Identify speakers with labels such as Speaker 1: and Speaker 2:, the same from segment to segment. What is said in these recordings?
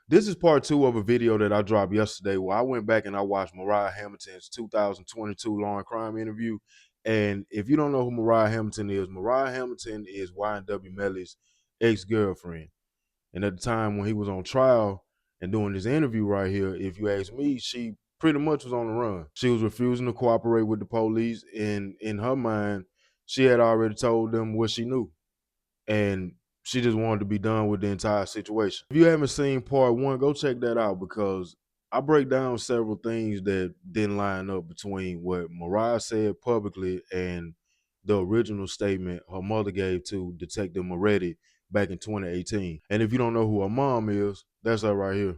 Speaker 1: This is part 2 of a video that I dropped yesterday where I went back and I watched Mariah Hamilton's 2022 Law and Crime interview. And if you don't know who Mariah Hamilton is YNW Melly's ex-girlfriend. And at the time when he was on trial and doing this interview right here, if you ask me, she pretty much was on the run. She was refusing to cooperate with the police. And in her mind, she had already told them what she knew. And she just wanted to be done with the entire situation. If you haven't seen part 1, go check that out because I break down several things that didn't line up between what Mariah said publicly and the original statement her mother gave to Detective Moretti back in 2018. And if you don't know who her mom is, that's her right here,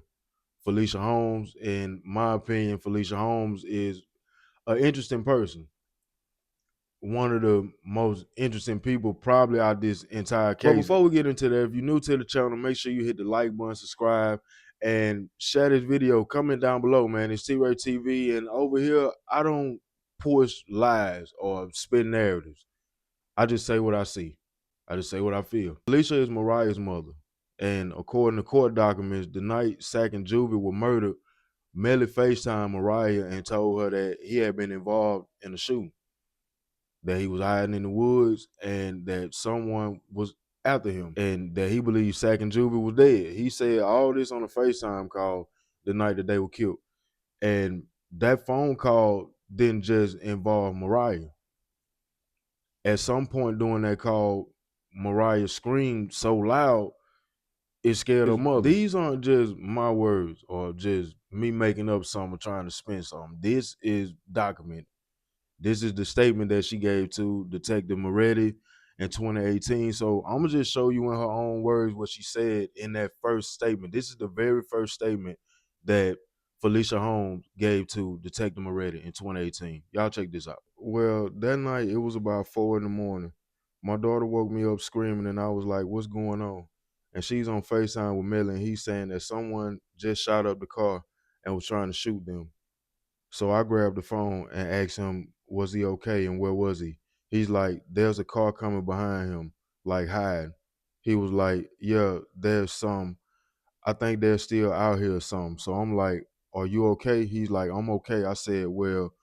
Speaker 1: Felicia Holmes. In my opinion, Felicia Holmes is an interesting person, one of the most interesting people probably out this entire case. But before we get into that, if you're new to the channel, make sure you hit the like button, subscribe, and share this video. Comment down below, man. It's T-RaeTv, and over here, I don't push lies or spin narratives. I just say what I see. I just say what I feel. Felicia is Mariah's mother, and according to court documents, the night Sack and Juvy were murdered, Melly FaceTimed Mariah and told her that he had been involved in a shooting, that he was hiding in the woods, and that someone was after him, and that he believed Sack and Juvy was dead. He said all this on a FaceTime call the night that they were killed. And that phone call didn't just involve Mariah. At some point during that call, Mariah screamed so loud it scared her mother. These aren't just my words or just me making up something or trying to spin something. This is documented. This is the statement that she gave to Detective Moretti in 2018. So I'm going to just show you in her own words what she said in that first statement. This is the very first statement that Felicia Holmes gave to Detective Moretti in 2018. Y'all check this out. Well, that night, it was about 4 in the morning. My daughter woke me up screaming, and I was like, what's going on? And she's on FaceTime with Melly, and he's saying that someone just shot up the car and was trying to shoot them. So I grabbed the phone and asked him, was he okay and where was he? He's like, there's a car coming behind him, like hide. He was like, yeah, there's some. I think they're still out here some. So I'm like, are you okay? He's like, I'm okay. I said, well,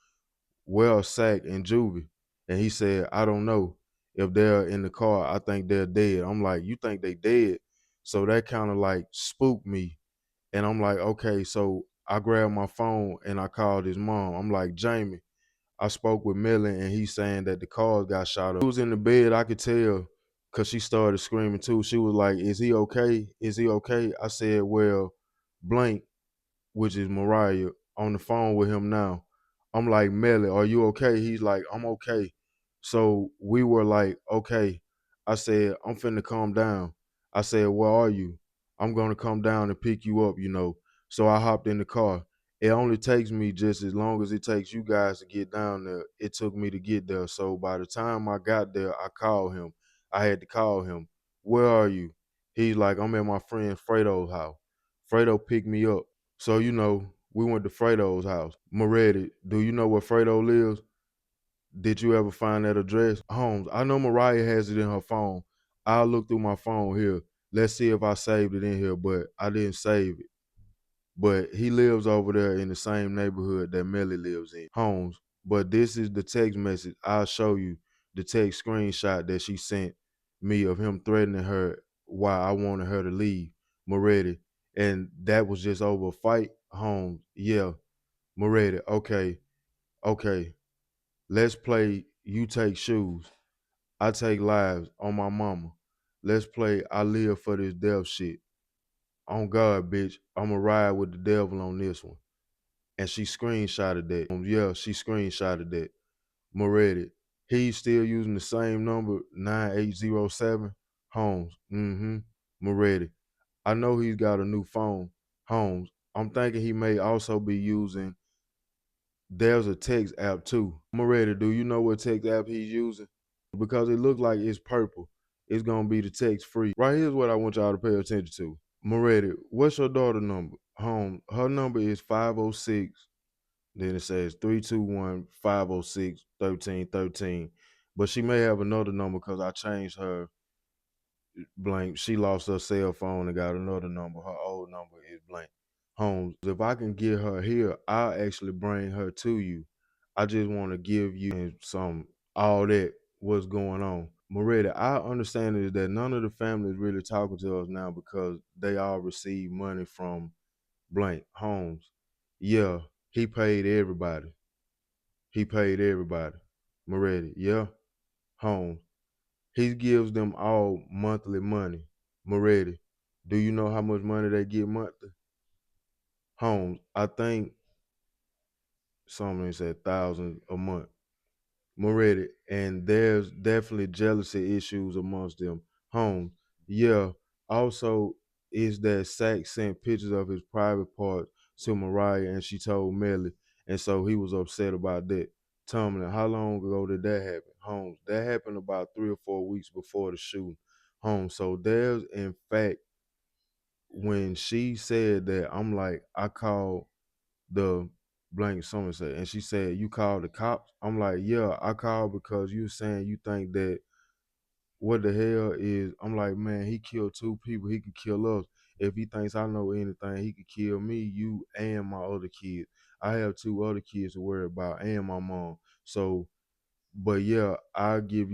Speaker 1: Sack and Juvy. And he said, I don't know. If they're in the car, I think they're dead. I'm like, you think they dead? So that kind of like spooked me. And I'm like, okay, so I grabbed my phone and I called his mom. I'm like, Jamie, I spoke with Millie and he's saying that the cars got shot up. She was in the bed, I could tell, because she started screaming too. She was like, is he okay? Is he okay? I said, well, blank, which is Mariah, on the phone with him now. I'm like, Melly, are you okay? He's like, I'm okay. So we were like, okay. I said, I'm finna calm down. I said, where are you? I'm gonna come down and pick you up, you know. So I hopped in the car. It only takes me just as long as it takes you guys to get down there. It took me to get there. So by the time I got there, I called him. I had to call him. Where are you? He's like, I'm at my friend Fredo's house. Fredo picked me up. So, you know, we went to Fredo's house. Moretti, do you know where Fredo lives? Did you ever find that address? Holmes, I know Mariah has it in her phone. I'll look through my phone here. Let's see if I saved it in here, but I didn't save it. But he lives over there in the same neighborhood that Melly lives in, Holmes. But this is the text message. I'll show you the text screenshot that she sent me of him threatening her while I wanted her to leave, Moretti. And that was just over a fight, Holmes. Yeah, Moretti. Okay, okay. Let's play you take shoes, I take lives on my mama. Let's play I live for this death shit. On God, bitch, I'ma ride with the devil on this one. And she screenshotted that. Yeah, she screenshotted that. Moretti. He's still using the same number, 9807. Holmes. Moretti. I know he's got a new phone. Holmes. I'm thinking he may also be using, there's a text app too. Moretti, do you know what text app he's using? Because it looks like it's purple. It's gonna be the text free. Right here's what I want y'all to pay attention to. Moretti, what's your daughter number? Home. Her number is 506. Then it says 321-506-1313. But she may have another number because I changed her blank. She lost her cell phone and got another number. Her old number is blank. Holmes, if I can get her here, I'll actually bring her to you. I just want to give you some all that what's going on. Moretti, I understand is that none of the family is really talking to us now because they all receive money from blank Holmes. Yeah, he paid everybody. He paid everybody. Moretti, yeah, Holmes. He gives them all monthly money. Moretti, do you know how much money they get monthly? Holmes, I think somebody said thousands a month. Moretti, and there's definitely jealousy issues amongst them. Holmes, yeah. Also, is that Sack sent pictures of his private parts to Mariah and she told Melly, and so he was upset about that. Tomlin, how long ago did that happen? Holmes, that happened about 3 or 4 weeks before the shooting. Holmes, so there's in fact when she said that, I'm like, I called the blank Somerset, and she said, you called the cops? I'm like, yeah, I called because you saying you think that what the hell is, I'm like, man, he killed 2 people, he could kill us. If he thinks I know anything, he could kill me, you, and my other kids. I have 2 other kids to worry about and my mom. So, but yeah, I'll get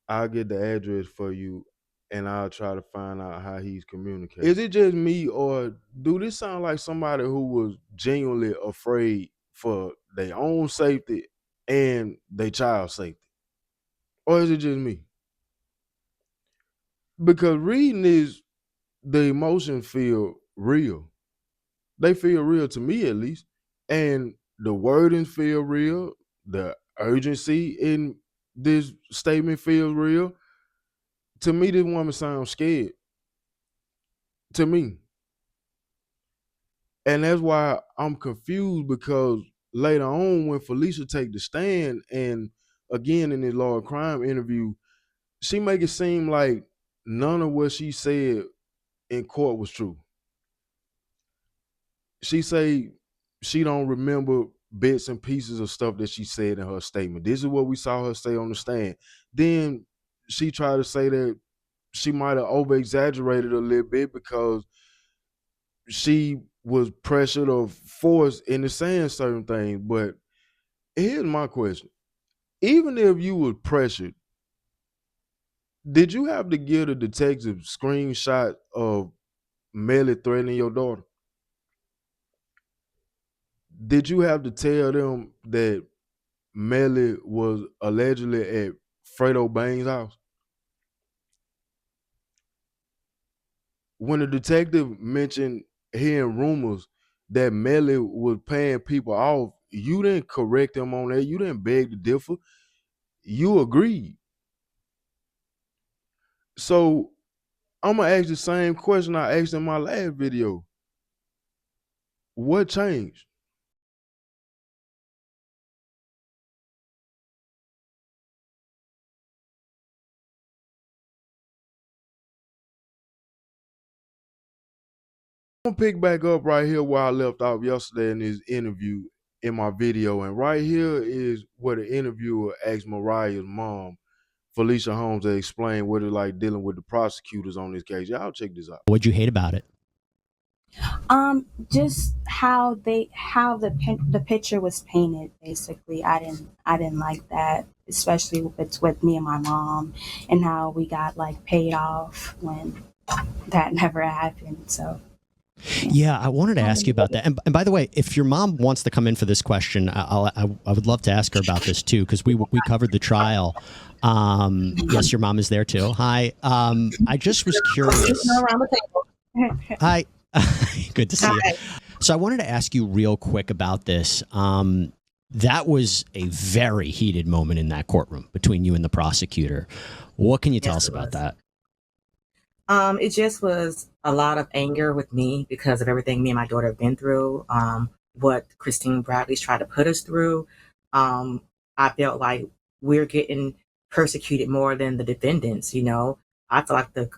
Speaker 1: the address for you and I'll try to find out how he's communicating. Is it just me, or do this sound like somebody who was genuinely afraid for their own safety and their child's safety? Or is it just me? Because reading this, the emotions feel real. They feel real to me at least. And the wordings feel real. The urgency in this statement feels real. To me, this woman sounds scared. To me. And that's why I'm confused, because later on when Felicia take the stand, and again in this law of crime interview, she make it seem like none of what she said in court was true. She say she don't remember bits and pieces of stuff that she said in her statement. This is what we saw her say on the stand. Then she tried to say that she might have over-exaggerated a little bit because she was pressured or forced into saying certain things. But here's my question. Even if you were pressured, did you have to give the detective screenshot of Melly threatening your daughter? Did you have to tell them that Melly was allegedly at Fredo Bain's house? When the detective mentioned hearing rumors that Melly was paying people off, you didn't correct him on that. You didn't beg to differ. You agreed. So I'm gonna ask the same question I asked in my last video. What changed? I'm gonna pick back up right here where I left off yesterday in this interview in my video. And right here is where the interviewer asked Mariah's mom, Felicia Holmes, to explain what it's like dealing with the prosecutors on this case. Y'all check this out.
Speaker 2: What'd you hate about it?
Speaker 3: Just how the picture was painted. Basically, I didn't like that, especially with me and my mom, and how we got like paid off when that never happened. So.
Speaker 2: Yeah, I wanted to ask you about that. And by the way, if your mom wants to come in for this question, I would love to ask her about this too, because we covered the trial. Yes, your mom is there too. Hi. I just was curious. Hi. Good to see you. So I wanted to ask you real quick about this. That was a very heated moment in that courtroom between you and the prosecutor. What can you tell us about that?
Speaker 4: It just was a lot of anger with me because of everything me and my daughter have been through, what Christine Bradley's tried to put us through. I felt like we're getting persecuted more than the defendants. You know, I feel like the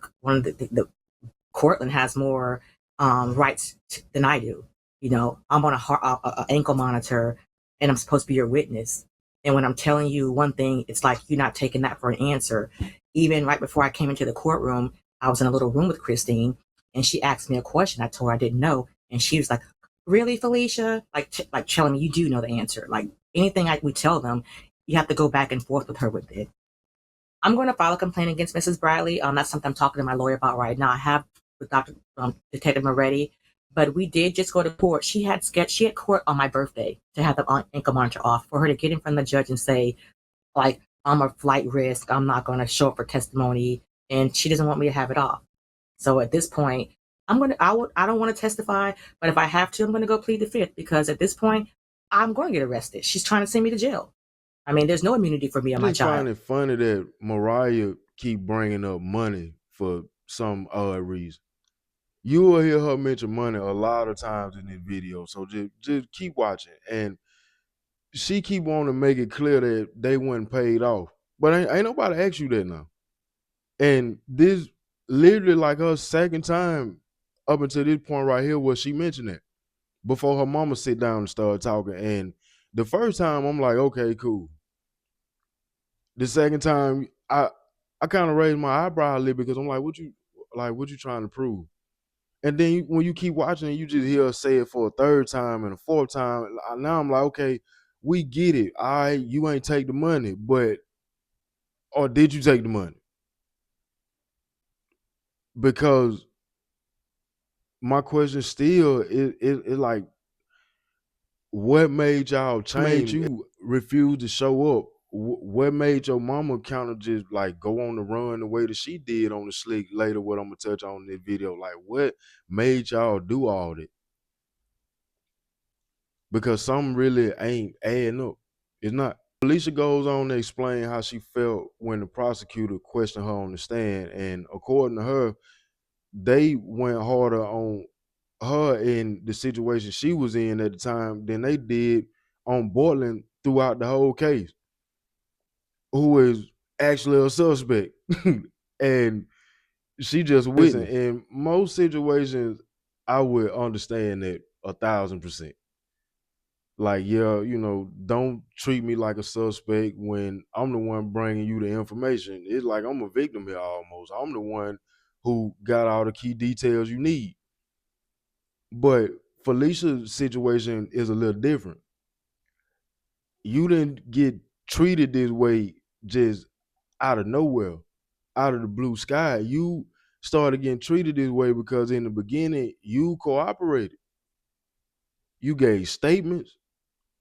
Speaker 4: Cortland has more rights than I do. You know, I'm on a ankle monitor and I'm supposed to be your witness. And when I'm telling you one thing, it's like you're not taking that for an answer. Even right before I came into the courtroom, I was in a little room with Christine, and she asked me a question. I told her I didn't know, and she was like, "Really, Felicia?" Like telling me you do know the answer. Like anything we tell them, you have to go back and forth with her with it. I'm going to file a complaint against Mrs. Bradley. That's something I'm talking to my lawyer about right now. I have with Dr. Detective already, but we did just go to court. She had court on my birthday to have the ankle monitor off for her to get in front of the judge and say, like, I'm a flight risk. I'm not going to show up for testimony, and she doesn't want me to have it off. So at this point, I don't want to testify, but if I have to, I'm going to go plead the fifth because at this point, I'm going to get arrested. She's trying to send me to jail. I mean, there's no immunity for me and
Speaker 1: I
Speaker 4: my
Speaker 1: just find
Speaker 4: child.
Speaker 1: it funny that Mariah keep bringing up money for some odd reason. You will hear her mention money a lot of times in this video, so just keep watching. And she keep wanting to make it clear that they weren't paid off, but ain't nobody asked you that now. And this literally like her second time up until this point right here where she mentioned it before her mama sit down and start talking. And the first time I'm like, okay, cool. The second time I kind of raised my eyebrow a little because I'm like, what you trying to prove? And then when you keep watching, you just hear her say it for a third time and a fourth time. Now I'm like, okay, we get it. All right, you ain't take the money, but or did you take the money? Because my question still is like, what made y'all change? Made you refuse to show up? What made your mama kind of just like go on the run the way that she did on the slick later? What I'm gonna touch on in this video, like what made y'all do all that? Because something really ain't adding up. It's not. Felicia goes on to explain how she felt when the prosecutor questioned her on the stand, and according to her, they went harder on her in the situation she was in at the time than they did on Borland throughout the whole case, who is actually a suspect. And she just witnessed. In most situations, I would understand that 1,000%. Like, yeah, don't treat me like a suspect when I'm the one bringing you the information. It's like I'm a victim here almost. I'm the one who got all the key details you need. But Felicia's situation is a little different. You didn't get treated this way just out of nowhere, out of the blue sky. You started getting treated this way because in the beginning, you cooperated. You gave statements.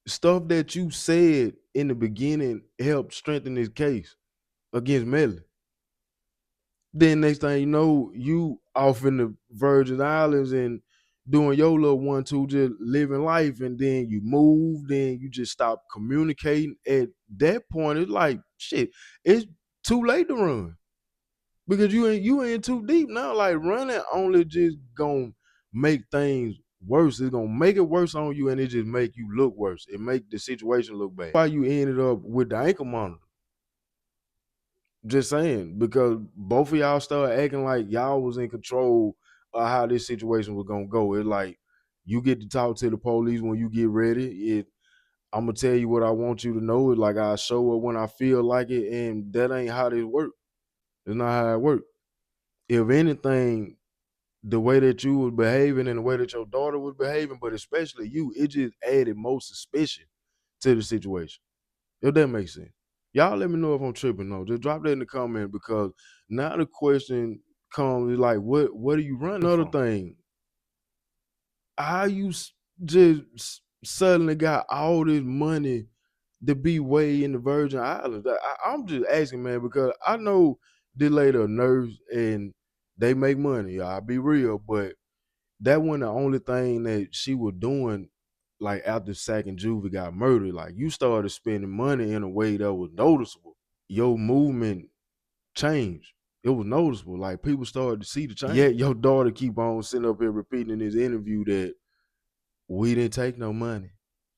Speaker 1: Stuff that you said in the beginning helped strengthen this case against Melly. Then next thing you know, you off in the Virgin Islands and doing your little 1-2, just living life, and then you move, then you just stop communicating. At that point, it's like shit. It's too late to run because you ain't too deep now. Like running only just gonna make things worse. It's gonna make it worse on you, and it just make you look worse. It make the situation look bad. Why you ended up with the ankle monitor? Just saying, because both of y'all started acting like y'all was in control of how this situation was gonna go. It's like you get to talk to the police when you get ready. I'm gonna tell you what I want you to know. It's like I show up when I feel like it, and that ain't how this work. It's not how it work. If anything, the way that you was behaving and the way that your daughter was behaving, but especially you, it just added more suspicion to the situation. If that makes sense. Y'all let me know if I'm tripping though. Just drop that in the comment because now the question comes like, what are you running Another from? Thing, how you just suddenly got all this money to be way in the Virgin Islands? I'm just asking, man, because I know this lady a nurse and they make money. I'll be real, but that wasn't the only thing that she was doing. Like after Sakchaser and Juvy got murdered, like you started spending money in a way that was noticeable. Your movement changed. It was noticeable. Like people started to see the change. Yet your daughter keep on sitting up here repeating in this interview that we didn't take no money.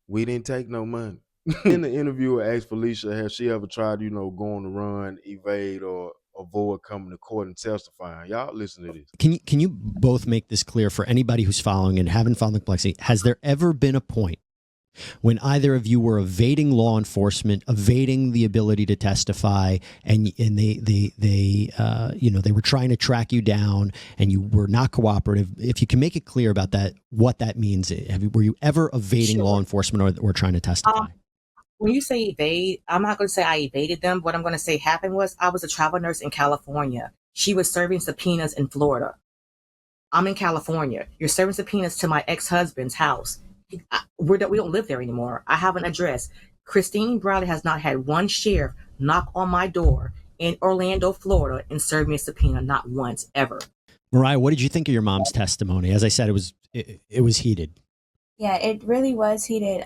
Speaker 1: We didn't take no money. In the interview, I asked Felicia, has she ever tried, go on the run, evade, or avoid coming to court and testifying? Y'all listen to this.
Speaker 2: Can you both make this clear for anybody who's following and haven't followed the complexity? Has there ever been a point when either of you were evading law enforcement, evading the ability to testify, and they were trying to track you down, and you were not cooperative. If you can make it clear about that, what that means. Were you ever evading law enforcement or trying to testify?
Speaker 4: When you say evade, I'm not going to say I evaded them. What I'm going to say happened was I was a travel nurse in California. She was serving subpoenas in Florida. I'm in California. You're serving subpoenas to my ex-husband's house. We don't live there anymore. I have an address. Christine Bradley has not had one sheriff knock on my door in Orlando, Florida, and serve me a subpoena, not once, ever.
Speaker 2: Mariah, what did you think of your mom's testimony? As I said, it was heated.
Speaker 3: Yeah, it really was heated.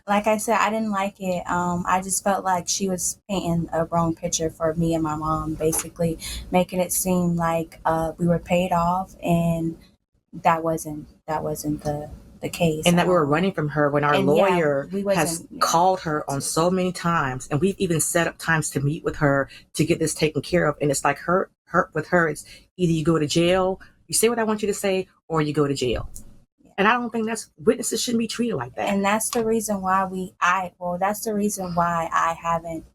Speaker 3: Like I said, I didn't like it. I just felt like she was painting a wrong picture for me and my mom, basically making it seem like we were paid off, and that wasn't the case.
Speaker 4: And that we were running from her when our lawyer has called her on so many times, and we've even set up times to meet with her to get this taken care of. And it's like with her, it's either you go to jail, you say what I want you to say, or you go to jail. And I don't think witnesses shouldn't be treated like that.
Speaker 3: And that's the reason why that's the reason why I haven't.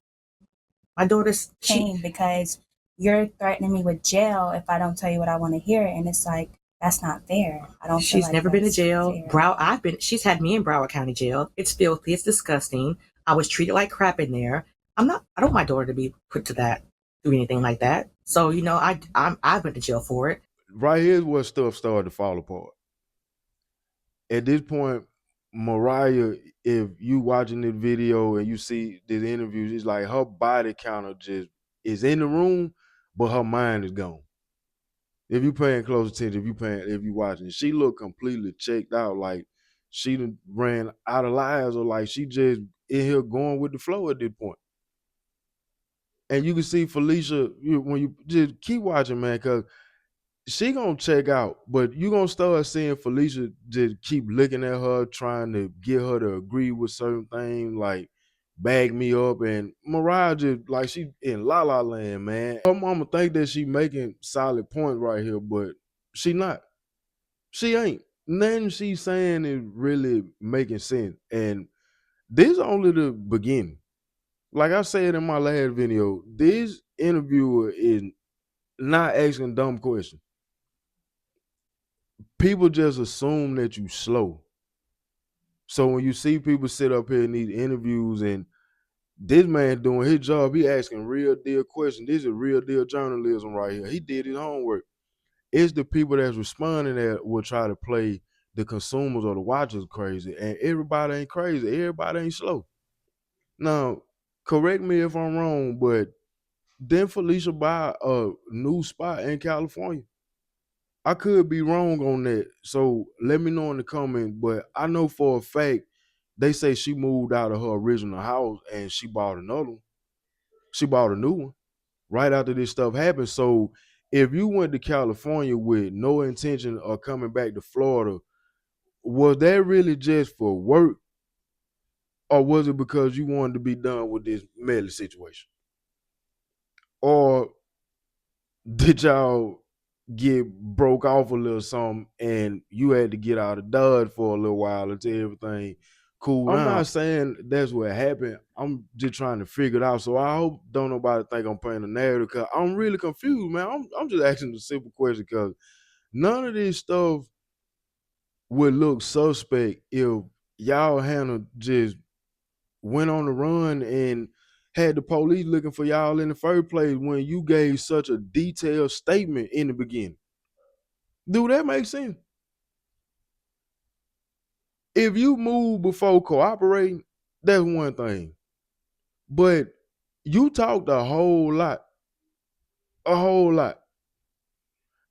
Speaker 4: My daughter's
Speaker 3: came because you're threatening me with jail if I don't tell you what I want to hear, and it's like that's not fair. I don't.
Speaker 4: She's never been to jail. She's had me in Broward County Jail. It's filthy. It's disgusting. I was treated like crap in there. I don't want my daughter to be put to that, do anything like that. So I went to jail for it.
Speaker 1: Right here's where stuff started to fall apart. At this point, Mariah, if you watching this video and you see this interview, it's like her body counter just is in the room, but her mind is gone. If you paying close attention, if you watching, she looked completely checked out, like she done ran out of lives, or like she just in here going with the flow at this point. And you can see Felicia, when you just keep watching, man, because she gonna check out, but you gonna start seeing Felicia just keep looking at her, trying to get her to agree with certain things, like bag me up. And Mariah just like she in La La Land, man. Her mama think that she making solid points right here, but she not. She ain't. Nothing she's saying is really making sense. And this is only the beginning. Like I said in my last video, this interviewer is not asking dumb questions. People just assume that you slow. So when you see people sit up here in these interviews and this man doing his job, he asking real deal questions. This is real deal journalism right here. He did his homework. It's the people that's responding that will try to play the consumers or the watchers crazy. And everybody ain't crazy. Everybody ain't slow. Now, correct me if I'm wrong, but didn't Felicia buy a new spot in California? I could be wrong on that, so let me know in the comment. But I know for a fact they say she moved out of her original house and she bought another one. She bought a new one right after this stuff happened. So if you went to California with no intention of coming back to Florida, was that really just for work, or was it because you wanted to be done with this Melly situation? Or did y'all get broke off a little something and you had to get out of Dodge for a little while until everything cooled down? I'm not saying that's what happened. I'm just trying to figure it out. So I hope don't nobody think I'm playing a narrative, because I'm really confused, man. I'm just asking a simple question, because none of this stuff would look suspect if y'all Hannah just went on the run and had the police looking for y'all in the first place when you gave such a detailed statement in the beginning. Do that make sense? If you move before cooperating, that's one thing. But you talked a whole lot.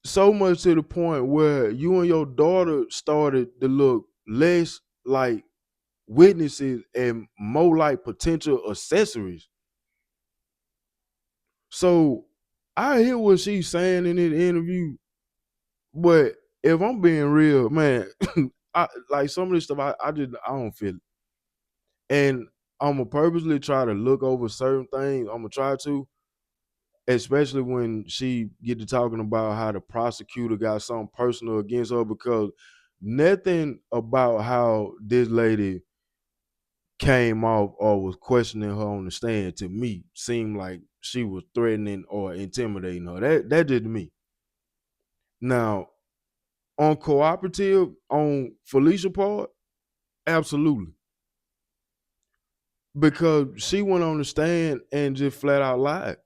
Speaker 1: So much to the point where you and your daughter started to look less like witnesses and more like potential accessories. So I hear what she's saying in this interview, but if I'm being real, man, I like some of this stuff. I don't feel it, and I'm gonna purposely try to look over certain things. I'm gonna try to, especially when she get to talking about how the prosecutor got something personal against her, because Nothing about how this lady came off or was questioning her on the stand to me seemed like she was threatening or intimidating her. That did to me. Now, on cooperative, on Felicia part, absolutely. Because she went on the stand and just flat out lied,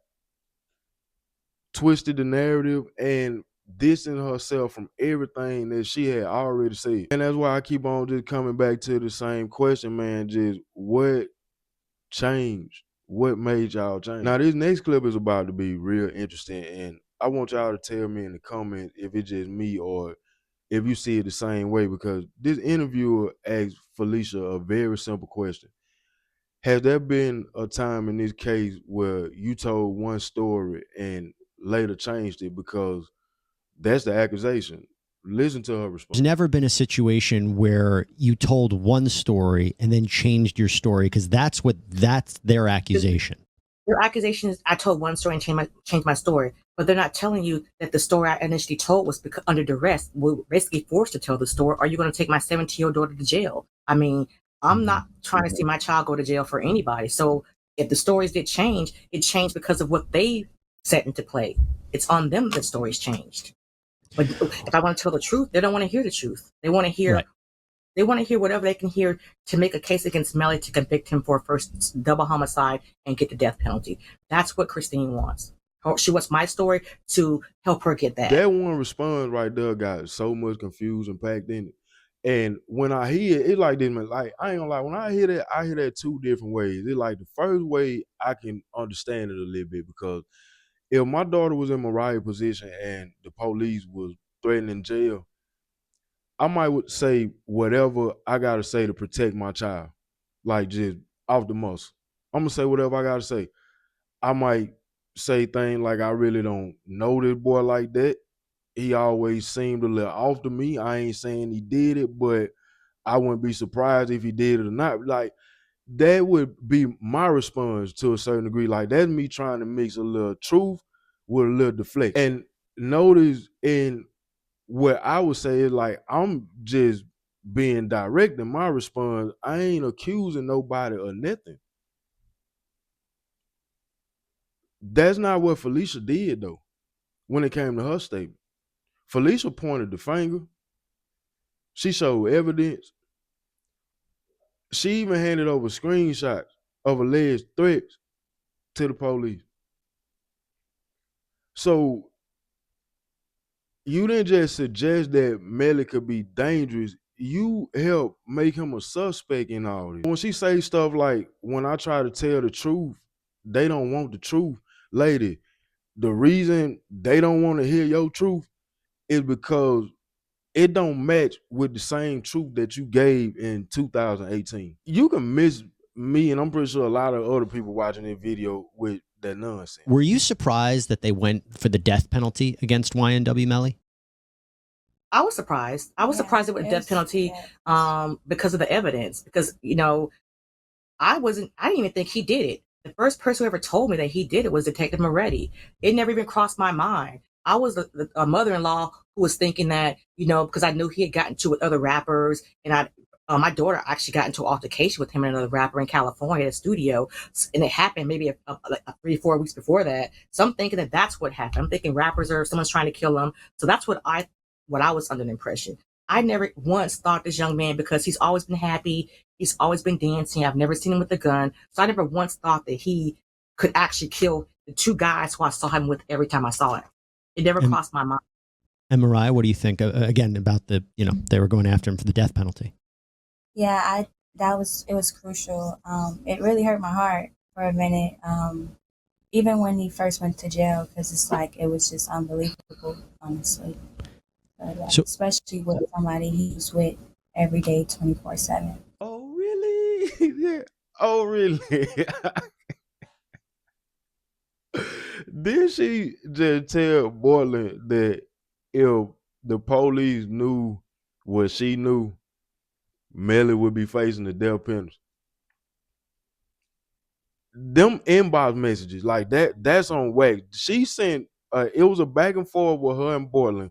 Speaker 1: twisted the narrative, and distancing herself from everything that she had already said. And that's why I keep on just coming back to the same question, man. Just what changed? What made y'all change? Now, this next clip is about to be real interesting, and I want y'all to tell me in the comments if it's just me or if you see it the same way, because this interviewer asked Felicia a very simple question. Has there been a time in this case where you told one story and later changed it? Because that's the accusation. Listen to her response.
Speaker 2: There's never been a situation where you told one story and then changed your story, because that's their accusation.
Speaker 4: Their accusation is I told one story and changed my story, but they're not telling you that the story I initially told was because under duress. We're basically forced to tell the story. Are you going to take my 17-year-old daughter to jail? I mean, I'm not trying to see my child go to jail for anybody. So if the stories did change, it changed because of what they set into play. It's on them that stories changed. But if I want to tell the truth, they don't want to hear the truth. They want to hear
Speaker 2: Right.
Speaker 4: They want to hear whatever they can hear to make a case against Melly to convict him for a first double homicide and get the death penalty. That's what Christine wants. She wants my story to help her get that.
Speaker 1: That one response right there got so much confusion packed in it. And when I hear it, like this, man, like I ain't gonna lie, when I hear that two different ways. It's like the first way I can understand it a little bit, because if my daughter was in Mariah's position and the police was threatening jail, I might say whatever I gotta say to protect my child, like just off the muscle. I'm gonna say whatever I gotta say. I might say things like I really don't know this boy like that. He always seemed a little off to me. I ain't saying he did it, but I wouldn't be surprised if he did it or not. Like, that would be my response to a certain degree. Like, that's me trying to mix a little truth with a little deflection. And notice in what I would say is like, I'm just being direct in my response. I ain't accusing nobody of nothing. That's not what Felicia did, though, when it came to her statement. Felicia pointed the finger. She showed evidence. She even handed over screenshots of alleged threats to the police. So you didn't just suggest that Melly could be dangerous. You helped make him a suspect in all this. When she say stuff like, when I try to tell the truth, they don't want the truth. Lady, the reason they don't want to hear your truth is because it don't match with the same truth that you gave in 2018. You can miss me, and I'm pretty sure a lot of other people watching this video with that nonsense.
Speaker 2: Were you surprised that they went for the death penalty against YNW Melly?
Speaker 4: I was surprised. I was surprised with the death penalty because of the evidence. Because, I didn't even think he did it. The first person who ever told me that he did it was Detective Moretti. It never even crossed my mind. I was a mother-in-law who was thinking that, because I knew he had gotten to with other rappers, and my daughter actually got into an altercation with him and another rapper in California at a studio, and it happened maybe like 3-4 weeks before that. So I'm thinking that that's what happened. I'm thinking rappers or someone's trying to kill him. So that's what I was under the impression. I never once thought this young man, because he's always been happy, he's always been dancing, I've never seen him with a gun, so I never once thought that he could actually kill the two guys who I saw him with every time I saw him. It never crossed my mind.
Speaker 2: And Mariah, what do you think again about they were going after him for the death penalty?
Speaker 3: Yeah, it was crucial. It really hurt my heart for a minute. Even when he first went to jail, because it's like, it was just unbelievable, honestly. But, so, especially with somebody he was with every day, 24/7.
Speaker 1: Oh, really? Yeah. Oh, really? Did she just tell Borland that if the police knew what she knew, Melly would be facing the death penalty? Them inbox messages like that's on wax. She sent it was a back and forth with her and Borland,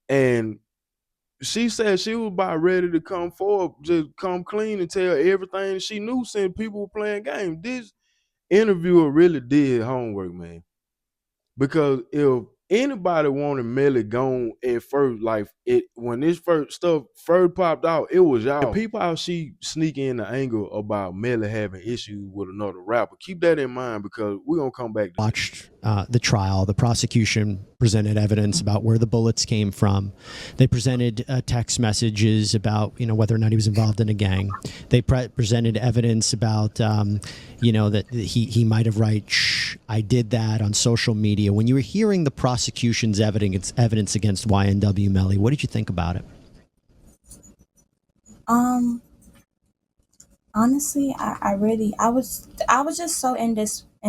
Speaker 1: and she said she was about ready to come forward, just come clean and tell everything she knew since people were playing games. This interviewer really did homework, man. Because if anybody wanted Melly gone at first, like when this first stuff first popped out, it was y'all. The people how she sneaking in the angle about Melly having issues with another rapper. Keep that in mind because we're gonna come back to
Speaker 2: watched the trial. The prosecution presented evidence about where the bullets came from. They presented text messages about, you know, whether or not he was involved in a gang. They presented evidence about, you know, that he might have write, "Shh, I did that" on social media. When you were hearing the prosecution's evidence against YNW Melly, what did you think about it?
Speaker 3: Honestly, I was just so in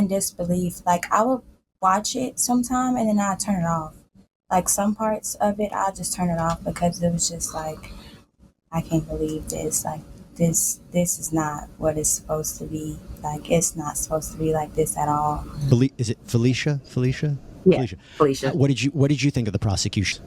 Speaker 3: disbelief. Like I would watch it sometime and then I'd turn it off. Like some parts of it I'll just turn it off because it was just like, I can't believe this. Like this is not what it's supposed to be. Like it's not supposed to be like this at all.
Speaker 2: Is it Felicia? Felicia?
Speaker 4: Yeah, Felicia.
Speaker 2: What did you think of the prosecution?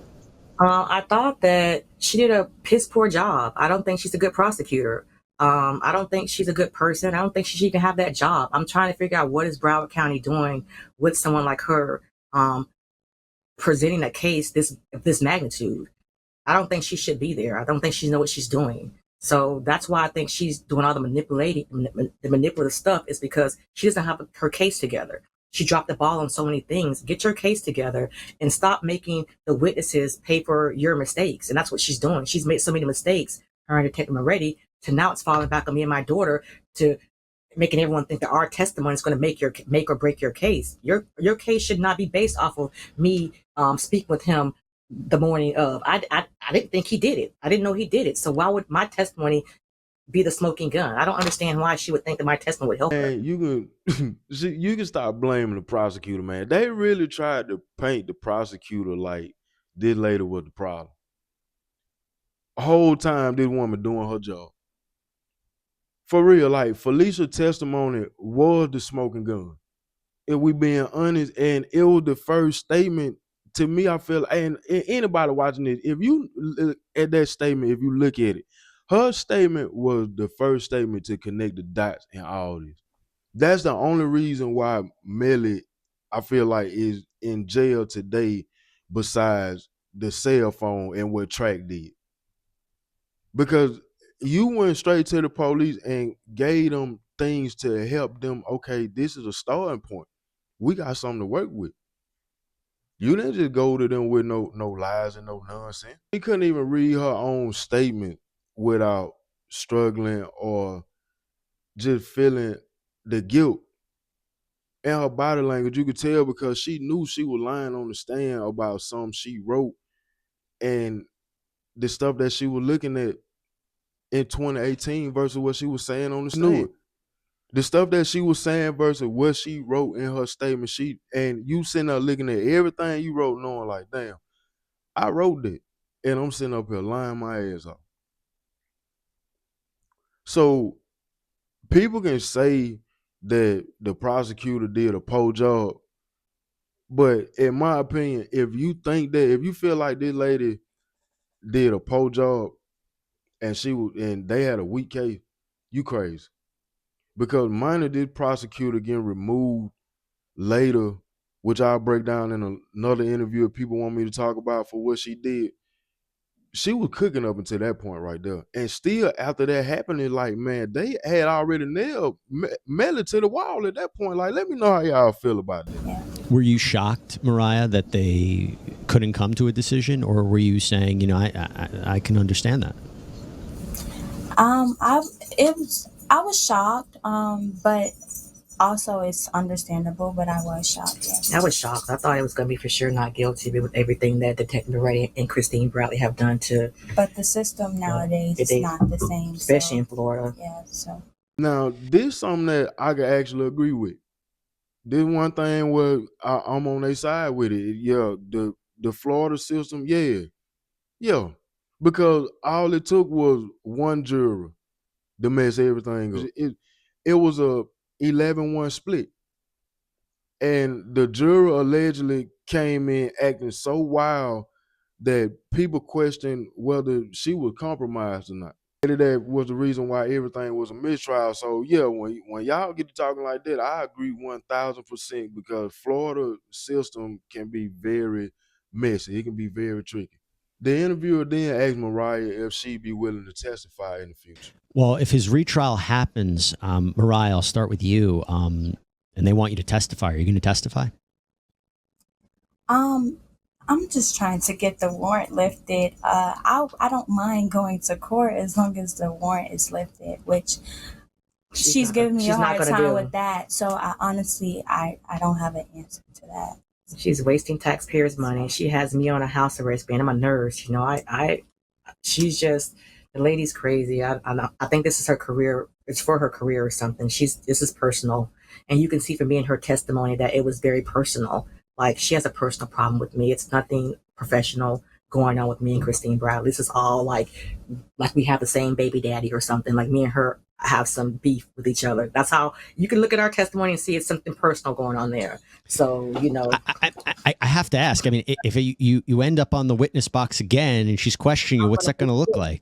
Speaker 4: I thought that she did a piss poor job. I don't think she's a good prosecutor. I don't think she's a good person. I don't think she should even have that job. I'm trying to figure out what is Broward County doing with someone like her, presenting a case this magnitude. I don't think she should be there. I don't think she knows what she's doing. So that's why I think she's doing all the manipulative stuff, is because she doesn't have her case together. She dropped the ball on so many things. Get your case together and stop making the witnesses pay for your mistakes. And that's what she's doing. She's made so many mistakes, her and Detective Moretti, to now it's falling back on me and my daughter, to making everyone think that our testimony is going to make or break your case. Your case should not be based off of me speaking with him the morning of. I didn't think he did it. I didn't know he did it. So why would my testimony be the smoking gun? I don't understand why she would think that my testimony would help her.
Speaker 1: Man, you can stop blaming the prosecutor, man. They really tried to paint the prosecutor like this lady was the problem. The whole time this woman doing her job. For real, like Felicia's testimony was the smoking gun. If we being honest, and it was the first statement to me. I feel, and anybody watching this, if you look at that statement, if you look at it, her statement was the first statement to connect the dots in all this. That's the only reason why Melly, I feel like, is in jail today, besides the cell phone and what Track did. Because you went straight to the police and gave them things to help them. Okay, this is a starting point. We got something to work with. You didn't just go to them with no lies and no nonsense. She couldn't even read her own statement without struggling or just feeling the guilt. And her body language, you could tell, because she knew she was lying on the stand about something she wrote and the stuff that she was looking at in 2018 versus what she was saying on the stand. Knew it. The stuff that she was saying versus what she wrote in her statement, and you sitting there looking at everything you wrote, knowing like, damn, I wrote that, and I'm sitting up here lying my ass off. So people can say that the prosecutor did a poor job, but in my opinion, if you feel like this lady did a poor job and they had a weak case, you crazy. Because mine of this prosecutor getting removed later, which I'll break down in another interview if people want me to talk about for what she did. She was cooking up until that point right there. And still after that happening, like, man, they had already nailed Melly to the wall at that point. Like, let me know how y'all feel about that.
Speaker 3: Yeah.
Speaker 2: Were you shocked, Mariah, that they couldn't come to a decision, or were you saying, you know, I can understand that?
Speaker 3: I was shocked, but also it's understandable, but I was shocked, yes.
Speaker 4: I was shocked. I thought it was going to be for sure not guilty, but with everything that Detective Moretti and Christine Bradley have done to.
Speaker 3: But the system nowadays is not the same.
Speaker 4: Especially in Florida.
Speaker 3: Yeah, so.
Speaker 1: Now, this is something that I could actually agree with. This one thing where I'm on their side with it. Yeah, the Florida system, yeah. Because all it took was one juror to mess everything up. It was a 11-1 split. And the juror allegedly came in acting so wild that people question whether she was compromised or not. That was the reason why everything was a mistrial. So yeah, when y'all get to talking like that, I agree 1000% because Florida system can be very messy. It can be very tricky. The interviewer then asked Mariah if she'd be willing to testify in the future.
Speaker 2: Well, if his retrial happens, Mariah, I'll start with you. And they want you to testify. Are you going to testify?
Speaker 3: I'm just trying to get the warrant lifted. I don't mind going to court as long as the warrant is lifted, which she's giving me a hard time with that. So I honestly, I don't have an answer to that.
Speaker 4: She's wasting taxpayers' money. She has me on a house arrest ban. I'm a nurse, you know. She's just, the lady's crazy. I think this is her career. It's for her career or something. This is personal, and you can see from me in her testimony that it was very personal. Like, she has a personal problem with me. It's nothing professional going on with me and Christine Bradley. This is all like we have the same baby daddy or something. Like, me and her have some beef with each other. That's how you can look at our testimony and see it's something personal going on there. So, you know,
Speaker 2: I have to ask. I mean, if you end up on the witness box again and she's questioning you, what's that going to look like?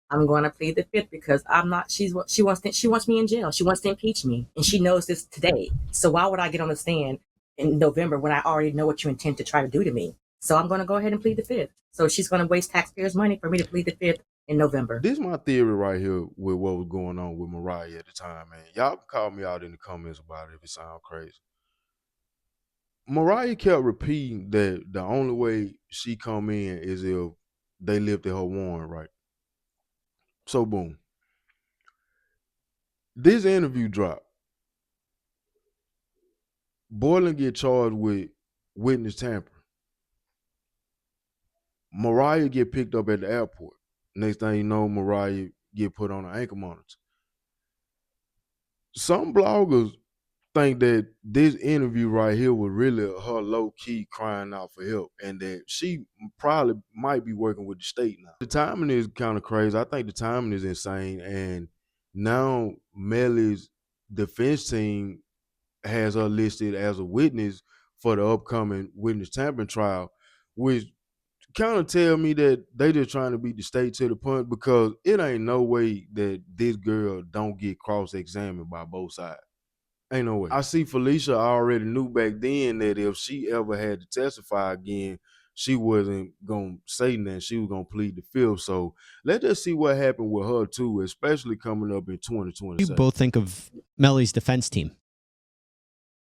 Speaker 4: I'm going to plead the fifth because I'm not. She wants me in jail. She wants to impeach me, and she knows this today. So why would I get on the stand in November when I already know what you intend to try to do to me? So I'm going to go ahead and plead the fifth. So she's going to waste taxpayers' money for me to plead the fifth in November.
Speaker 1: This is my theory right here with what was going on with Mariah at the time, man. Y'all can call me out in the comments about it if it sounds crazy. Mariah kept repeating that the only way she come in is if they lifted her warrant, right? So boom. This interview dropped. Boylan get charged with witness tampering. Mariah get picked up at the airport. Next thing you know, Mariah get put on an ankle monitor. Some bloggers think that this interview right here was really her low-key crying out for help and that she probably might be working with the state now. The timing is kind of crazy. I think the timing is insane. And now Melly's defense team has her listed as a witness for the upcoming witness tampering trial, which kind of tell me that they just trying to beat the state to the punch because it ain't no way that this girl don't get cross-examined by both sides. Ain't no way. I see Felicia already knew back then that if she ever had to testify again, she wasn't going to say nothing. She was going to plead the fifth. So let's just see what happened with her too, especially coming up in 2027.
Speaker 2: You both think of Melly's defense team?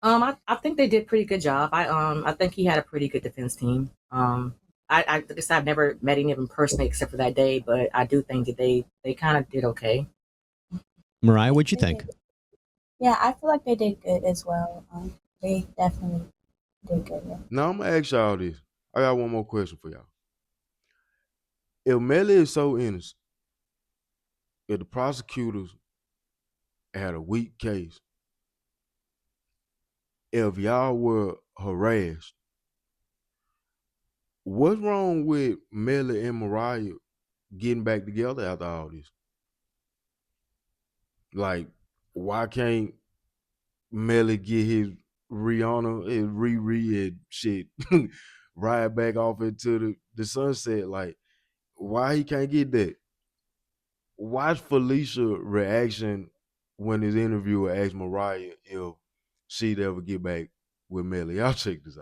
Speaker 4: I think they did a pretty good job. I think he had a pretty good defense team. I guess I've never met any of them personally except for that day, but I do think that they kind of did okay.
Speaker 2: Mariah, what'd you think?
Speaker 3: Yeah, I feel like they did good as well. They definitely did good. Yeah.
Speaker 1: Now I'm gonna ask y'all this. I got one more question for y'all. If Melly is so innocent, if the prosecutors had a weak case, if y'all were harassed, what's wrong with Melly and Mariah getting back together after all this? Like, why can't Melly get his Rihanna and Riri and shit ride back off into the sunset? Like, why he can't get that? Watch Felicia reaction when his interviewer asked Mariah if she'd ever get back with Melly. Y'all check this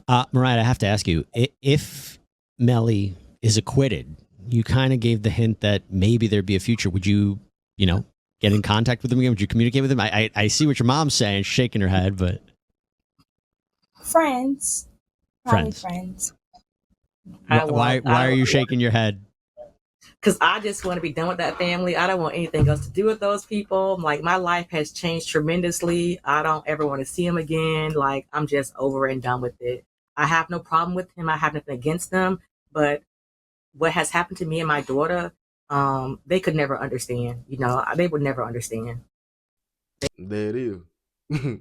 Speaker 1: out.
Speaker 2: Mariah, I have to ask you, if Melly is acquitted, you kind of gave the hint that maybe there'd be a future. Would you, get in contact with him again? Would you communicate with him? I see what your mom's saying, shaking her head, but
Speaker 3: friends. Probably friends.
Speaker 2: Why are you shaking your head?
Speaker 4: Because I just want to be done with that family. I don't want anything else to do with those people. Like, my life has changed tremendously. I don't ever want to see him again. Like, I'm just over and done with it. I have no problem with him. I have nothing against them. But what has happened to me and my daughter, they could never understand. They would never understand.
Speaker 1: There it is.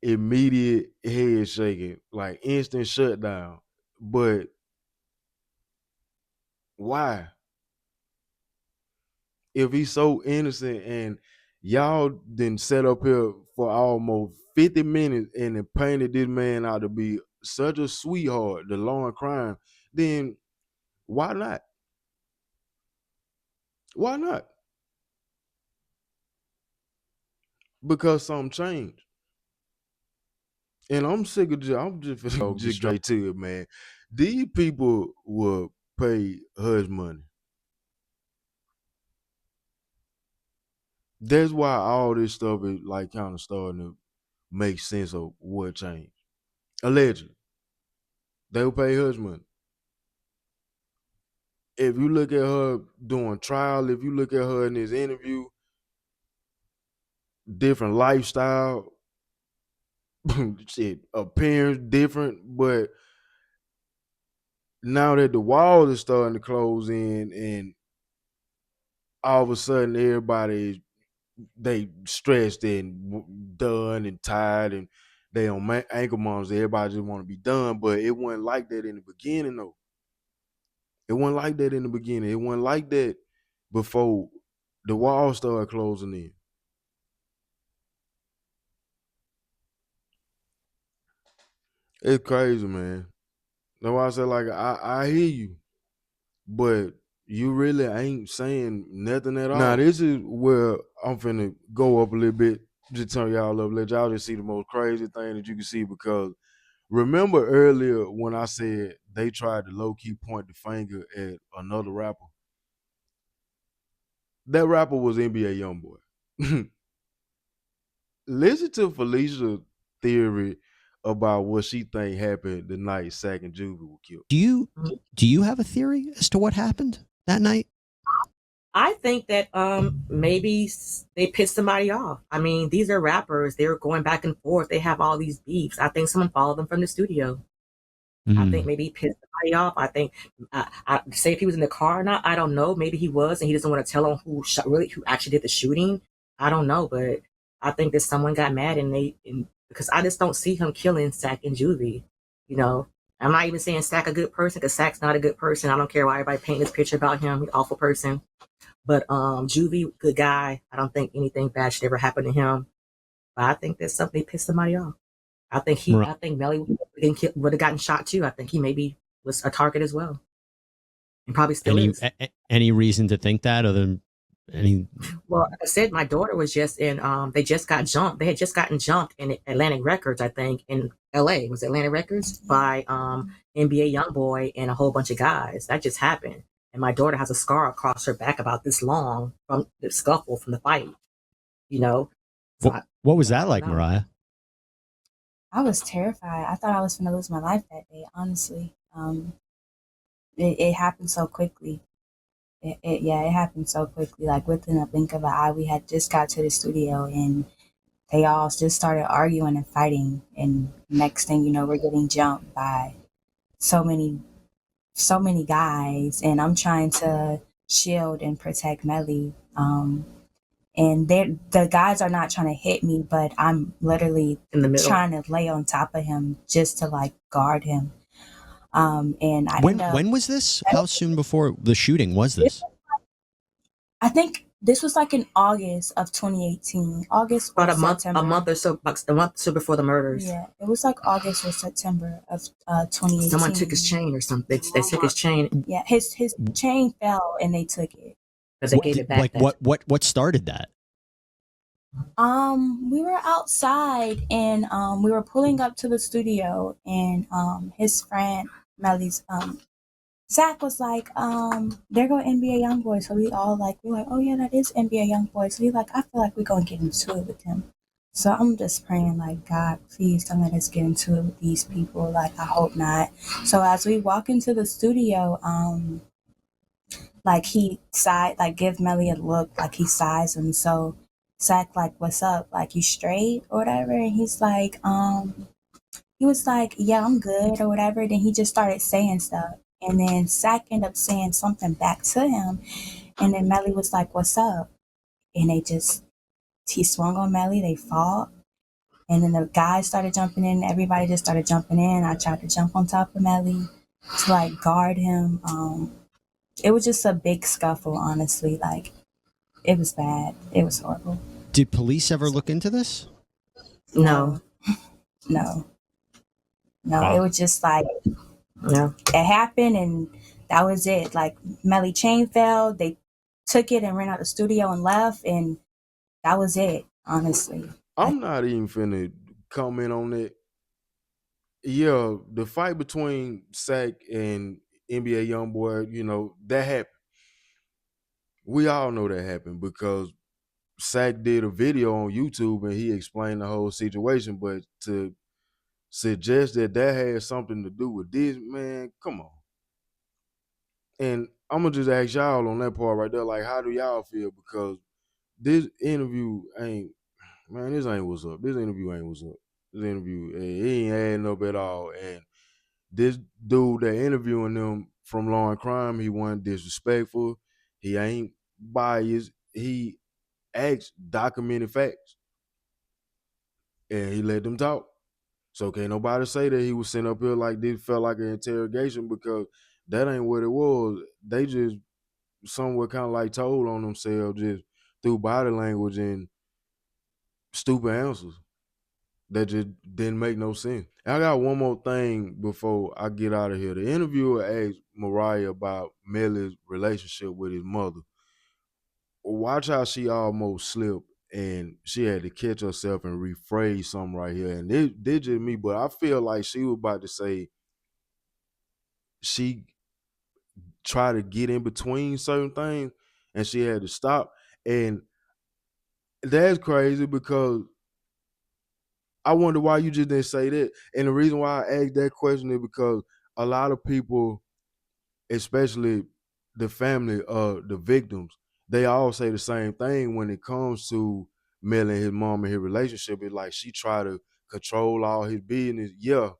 Speaker 1: Immediate head shaking, like instant shutdown. But why? If he's so innocent and y'all didn't set up here for almost 50 minutes and then painted this man out to be such a sweetheart, the law and crime, then why not? Why not? Because something changed. And I'm sick of I'm just finna get straight to it, man. These people will pay hush money. That's why all this stuff is like kind of starting to make sense of what changed. Allegedly, they will pay hush money. If you look at her doing trial, if you look at her in this interview, different lifestyle, shit, appearance different, but now that the walls are starting to close in and all of a sudden everybody they stressed and done and tired and they on ankle monitors, everybody just want to be done, but it wasn't like that in the beginning though. It wasn't like that in the beginning. It wasn't like that before the walls started closing in. It's crazy, man. That's why I said, like, I hear you, but you really ain't saying nothing at all. Now, this is where I'm finna go up a little bit, just turn y'all up, let y'all just see the most crazy thing that you can see, because remember earlier when I said they tried to low-key point the finger at another rapper? That rapper was NBA YoungBoy. Listen to Felicia's theory about what she think happened the night Sack and Juvy were killed.
Speaker 2: Do you have a theory as to what happened that night?
Speaker 4: I think that maybe they pissed somebody off. I mean, these are rappers. They're going back and forth. They have all these beefs. I think someone followed them from the studio. I think maybe he pissed somebody off. I think, I say if he was in the car or not, I don't know. Maybe he was, and he doesn't want to tell them who actually did the shooting. I don't know, but I think that someone got mad because I just don't see him killing Sack and Juvy. You know, I'm not even saying Sack a good person, because Sack's not a good person. I don't care why everybody paint this picture about him. He's an awful person. But Juvy, good guy. I don't think anything bad should ever happen to him. But I think that something pissed somebody off. I think Melly would have gotten shot too. I think he maybe was a target as well, and probably still is.
Speaker 2: Any reason to think that, other than any?
Speaker 4: Well, like I said, my daughter was just in. They just got jumped. They had just gotten jumped in Atlantic Records, I think, in L.A. Was it Atlantic Records by NBA YoungBoy and a whole bunch of guys. That just happened, and my daughter has a scar across her back about this long from the scuffle from the fight. You know.
Speaker 2: So what was that like, Mariah?
Speaker 3: I was terrified. I thought I was going to lose my life that day, honestly. It happened so quickly. It happened so quickly. Like within a blink of an eye, we had just got to the studio and they all just started arguing and fighting. And next thing you know, we're getting jumped by so many guys. And I'm trying to shield and protect Melly. And the guys are not trying to hit me, but I'm literally
Speaker 4: in the middle,
Speaker 3: trying to lay on top of him just to like guard him. And
Speaker 2: when was this? How soon before the shooting was this?
Speaker 3: I think this was like in August of 2018. August or
Speaker 4: about
Speaker 3: September.
Speaker 4: a month or so before the murders.
Speaker 3: Yeah, it was like August or September of 2018.
Speaker 4: Someone took his chain or something. They took his chain.
Speaker 3: Yeah, his chain fell and they took it.
Speaker 4: They gave it back.
Speaker 2: Like what started that?
Speaker 3: We were outside and we were pulling up to the studio and his friend Melly's Zach was like, there go NBA YoungBoy. So we're like, oh yeah, that is NBA YoungBoy. So I feel like we're gonna get into it with him. So I'm just praying like, God, please don't let us get into it with these people. Like, I hope not. So as we walk into the studio, like he give Melly a look, like he sighs him. So Zach like, what's up? Like, you straight or whatever? And he's like, he was like, yeah, I'm good or whatever. Then he just started saying stuff. And then Zach ended up saying something back to him. And then Melly was like, what's up? And he swung on Melly, they fought. And then the guys started jumping in. Everybody just started jumping in. I tried to jump on top of Melly to like guard him. It was just a big scuffle, honestly. Like, it was bad. It was horrible.
Speaker 2: Did police ever look into this?
Speaker 4: No.
Speaker 3: No. No, it
Speaker 2: Wow.
Speaker 3: was just like
Speaker 4: Yeah.
Speaker 3: it happened and that was it. Like Melly chain fell, they took it and ran out the studio and left, and that was it. Honestly,
Speaker 1: I'm not even finna comment on it. Yeah, the fight between Sack and NBA YoungBoy, that happened. We all know that happened because Sack did a video on YouTube and he explained the whole situation. But to suggest that that had something to do with this, man, come on. And I'm gonna just ask y'all on that part right there, like, how do y'all feel? Because this interview ain't, man, this ain't what's up. This interview ain't what's up. This interview, it ain't adding up at all. And this dude that interviewing them from Law and Crime, he wasn't disrespectful. He ain't biased. He asked documented facts, and he let them talk. So can't nobody say that he was sent up here like this felt like an interrogation, because that ain't what it was. They just somewhat kind of like told on themselves just through body language and stupid answers that just didn't make no sense. And I got one more thing before I get out of here. The interviewer asked Mariah about Melly's relationship with his mother. Watch how she almost slipped and she had to catch herself and rephrase something right here. And it just me, but I feel like she was about to say she tried to get in between certain things and she had to stop. And that's crazy because I wonder why you just didn't say that. And the reason why I asked that question is because a lot of people, especially the family of the victims, they all say the same thing when it comes to Mel and his mom and his relationship. It's like she tried to control all his business, yeah,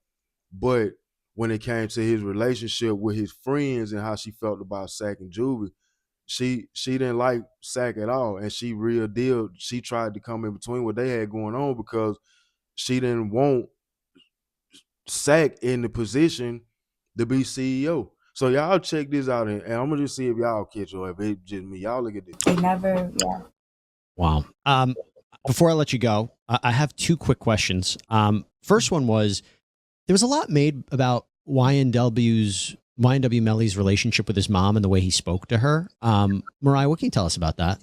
Speaker 1: but when it came to his relationship with his friends and how she felt about Sack and Juvie, she didn't like Sack at all, and she real deal. She tried to come in between what they had going on because she didn't want Sack in the position to be CEO. So y'all check this out, and I'm gonna just see if y'all catch or if it's just me. Y'all look at this.
Speaker 3: they never. Yeah.
Speaker 2: Wow. Before I let you go, I have two quick questions. First one was, there was a lot made about YNW Melly's relationship with his mom and the way he spoke to her. Mariah, what can you tell us about that?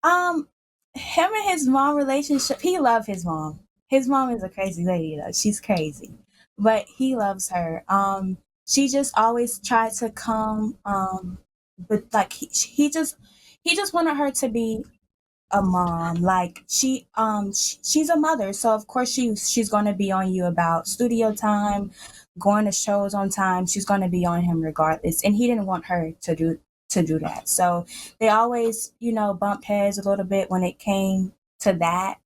Speaker 3: Him and his mom relationship. He loved his mom. His mom is a crazy lady though. She's crazy, but he loves her. She just always tried to come. But like he just wanted her to be a mom. Like she's a mother, so of course she's going to be on you about studio time, going to shows on time. She's going to be on him regardless, and he didn't want her to do that. So they always bump heads a little bit when it came to that,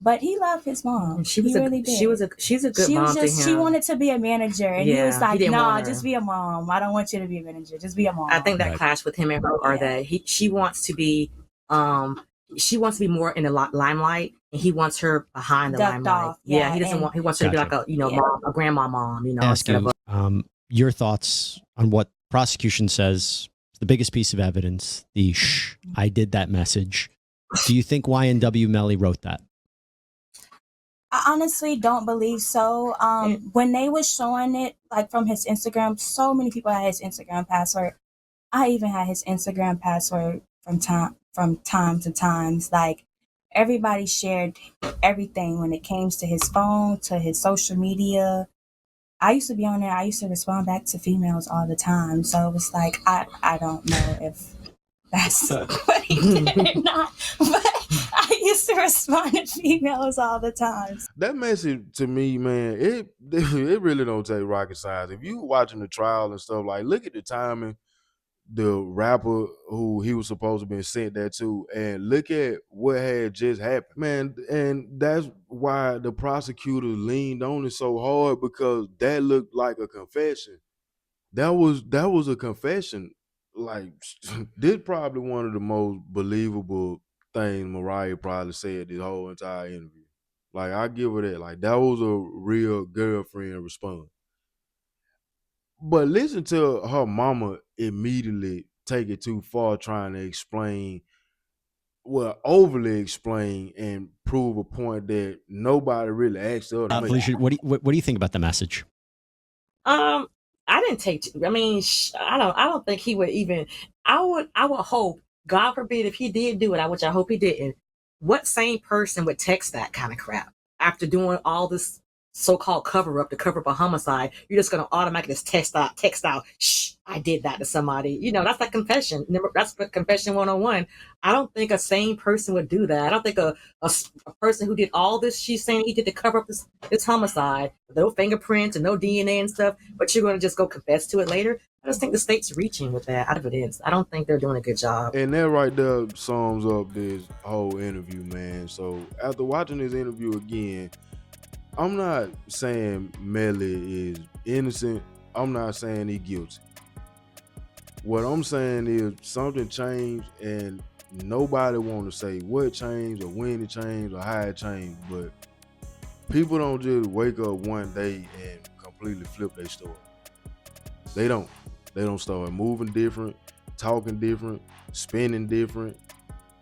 Speaker 3: but he loved his mom.
Speaker 4: She was
Speaker 3: he really did.
Speaker 4: She's a good mom to him.
Speaker 3: She wanted to be a manager, and he was like, "Nah, just be a mom. I don't want you to be a manager. Just be a mom."
Speaker 4: I think that clash with him and her are that she wants to be more in the limelight, and he wants her behind the
Speaker 3: Ducked
Speaker 4: limelight.
Speaker 3: off.
Speaker 4: Yeah, he doesn't want. He wants her to be like a mom, a grandma mom.
Speaker 2: Ask
Speaker 4: instead
Speaker 2: you,
Speaker 4: of
Speaker 2: your thoughts on what prosecution says the biggest piece of evidence, the "shh, I did that" message. Do you think YNW Melly wrote that?
Speaker 3: I honestly don't believe so. When they was showing it, like from his Instagram, so many people had his Instagram password. I even had his Instagram password from time to times. Like everybody shared everything when it came to his phone, to his social media. I used to be on there. I used to respond back to females all the time. So it was like I don't know if that's what he did or not, but I used to respond to females all the time.
Speaker 1: That message to me, man, it really don't take rocket science. If you watching the trial and stuff, like look at the timing, the rapper who he was supposed to be sent that to, and look at what had just happened, man. And that's why the prosecutor leaned on it so hard, because that looked like a confession. That was a confession. Like this probably one of the most believable things Mariah probably said this whole entire interview. Like I give her that. Like that was a real girlfriend response. But listen to her mama immediately take it too far, trying to explain overly explain and prove a point that nobody really asked her to make.
Speaker 2: Felicia, what do you think about the message?
Speaker 4: I didn't take. I mean, I don't think he would even. I would hope. God forbid if he did do it, which I hope he didn't. What sane person would text that kind of crap after doing all this so-called cover-up to cover up a homicide? You're just going to automatically just text out, shh, I did that to somebody. You know, that's like confession. That's confession 101. I don't think a sane person would do that. I don't think a person who did all this she's saying he did to cover up this homicide, no fingerprints and no DNA and stuff, but you're going to just go confess to it later. I just think the state's reaching with that evidence. I don't think they're doing a good job.
Speaker 1: And that right there sums up this whole interview, man. So after watching this interview again, I'm not saying Melly is innocent. I'm not saying he's guilty. What I'm saying is something changed, and nobody want to say what changed or when it changed or how it changed. But people don't just wake up one day and completely flip their story. They don't. They don't start moving different, talking different, spending different,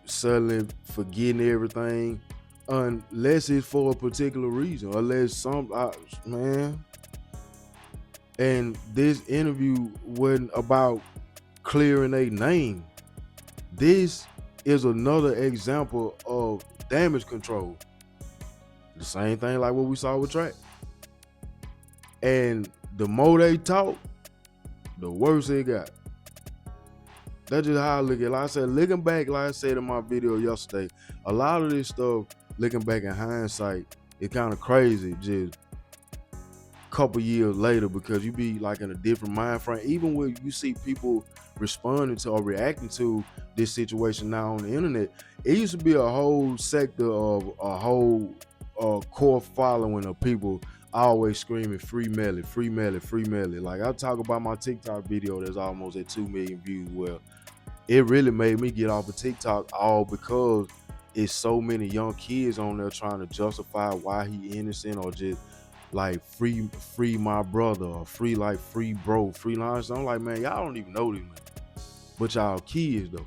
Speaker 1: suddenly forgetting everything, unless it's for a particular reason, unless man. And this interview wasn't about clearing a name. This is another example of damage control. The same thing like what we saw with Track. And the more they talk, the worse it got. That's just how I look at it. Like I said, looking back, like I said in my video yesterday, a lot of this stuff, looking back in hindsight, it's kind of crazy just a couple years later, because you be like in a different mind frame. Even when you see people responding to or reacting to this situation now on the internet, it used to be a whole sector of a whole core following of people always screaming free Melly, free Melly, free Melly. Like I talk about my TikTok video that's almost at 2 million views. Well, it really made me get off of TikTok, all because it's so many young kids on there trying to justify why he innocent, or just like free my brother, or free bro, free lines. I'm like, man, y'all don't even know this, man. But y'all kids though.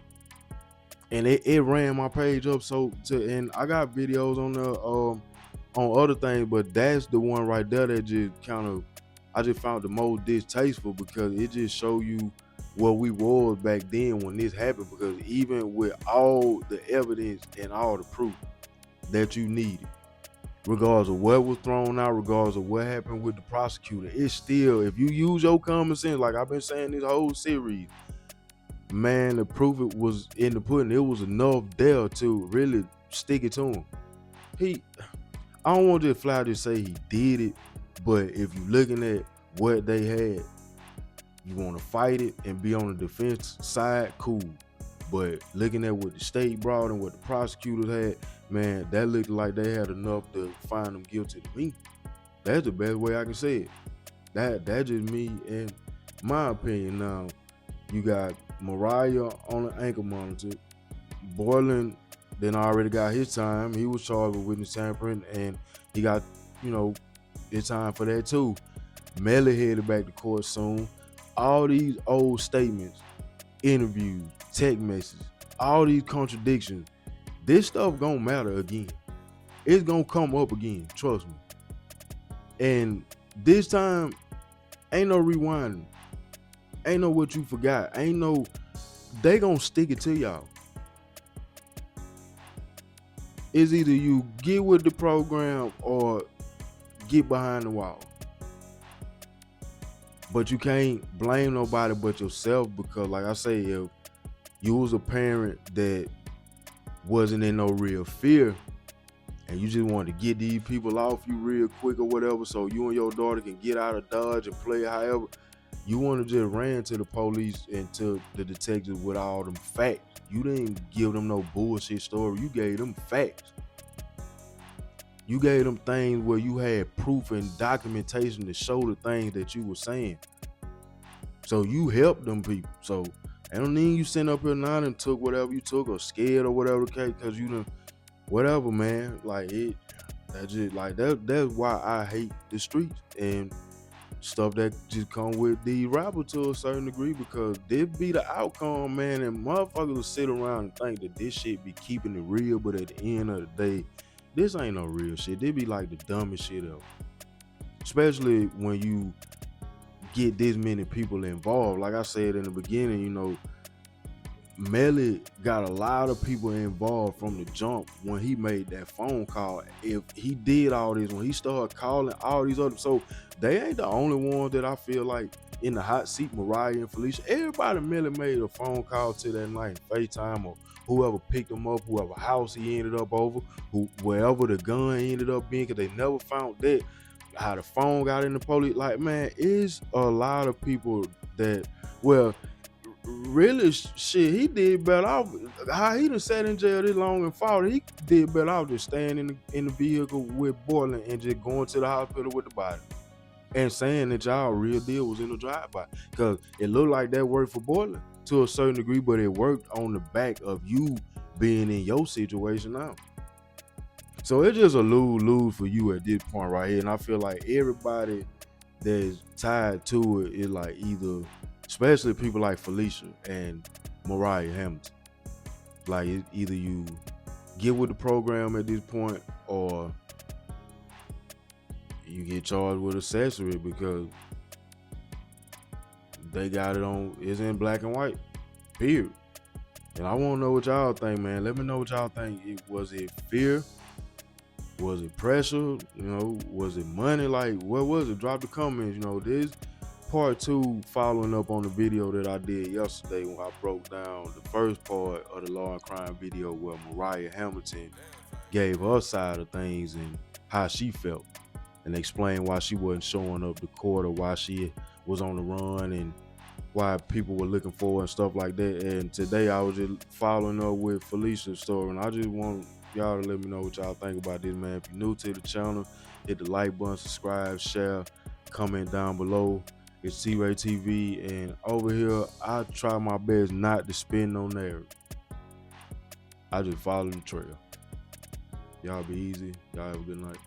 Speaker 1: And it ran my page up and I got videos on the on other things, but that's the one right there that just kind of, I just found the most distasteful, because it just show you where we was back then when this happened. Because even with all the evidence and all the proof that you needed, regardless of what was thrown out, regardless of what happened with the prosecutor, it's still, if you use your common sense, like I've been saying this whole series, man, the proof it was in the pudding. It was enough there to really stick it to him. I don't want to just flat out say he did it, but if you're looking at what they had, you want to fight it and be on the defense side, cool. But looking at what the state brought and what the prosecutors had, man, that looked like they had enough to find them guilty to me. That's the best way I can say it. That's just me and my opinion. Now, you got Mariah on the ankle monitor. Boylan then already got his time. He was charged with witness tampering, and he got, his time for that too. Melly headed back to court soon. All these old statements, interviews, text messages, all these contradictions, this stuff gonna matter again. It's gonna come up again, trust me. And this time, ain't no rewinding. Ain't no what you forgot. Ain't no, they gonna stick it to y'all. It's either you get with the program or get behind the wall. But you can't blame nobody but yourself, because like I say, if you was a parent that wasn't in no real fear and you just wanted to get these people off you real quick or whatever, so you and your daughter can get out of Dodge and play however, you want to just ran to the police and to the detectives with all them facts. You didn't give them no bullshit story. You gave them facts. You gave them things where you had proof and documentation to show the things that you were saying. So you helped them people. So I don't mean you sitting up here now and took whatever you took, or scared or whatever the case, because you done whatever, man. Like that's why I hate the streets. And stuff that just come with the rapper to a certain degree, because this be the outcome, man. And motherfuckers will sit around and think that this shit be keeping it real, but at the end of the day, this ain't no real shit. This be like the dumbest shit ever, especially when you get this many people involved. Like I said in the beginning, you know, Melly got a lot of people involved from the jump when he made that phone call. If he did all this, when he started calling all these other, so they ain't the only ones that I feel like in the hot seat. Mariah and Felicia, everybody Melly made a phone call to that night, FaceTime, or whoever picked him up, whoever house he ended up over, wherever the gun ended up being, because they never found that, how the phone got in the police. Like, man, it's a lot of people that, well, really, shit, he did better off. How he done sat in jail this long and fought, he did better off just staying in the vehicle with Borland and just going to the hospital with the body and saying that y'all real deal was in the drive-by, because it looked like that worked for Borland to a certain degree, but it worked on the back of you being in your situation now. So it's just a lose-lose for you at this point right here, and I feel like everybody that's tied to it is like either, especially people like Felicia and Mariah Hamilton, like either you get with the program at this point or you get charged with accessory, because they got it on, it's in black and white, period. And I want to know what y'all think, man. Let me know what y'all think. Was it fear? Was it pressure? You know, was it money? Like, what was it? Drop the comments. You know, this part 2, following up on the video that I did yesterday when I broke down the first part of the law and crime video where Mariah Hamilton gave her side of things and how she felt, and explained why she wasn't showing up to court, or why she was on the run, and why people were looking for her and stuff like that. And today I was just following up with Felicia's story, and I just want y'all to let me know what y'all think about this, man. If you're new to the channel, hit the like button, subscribe, share, comment down below. It's T-RaeTv, and over here I try my best not to spin no narrative. I just follow the trail. Y'all be easy. Y'all have a good night.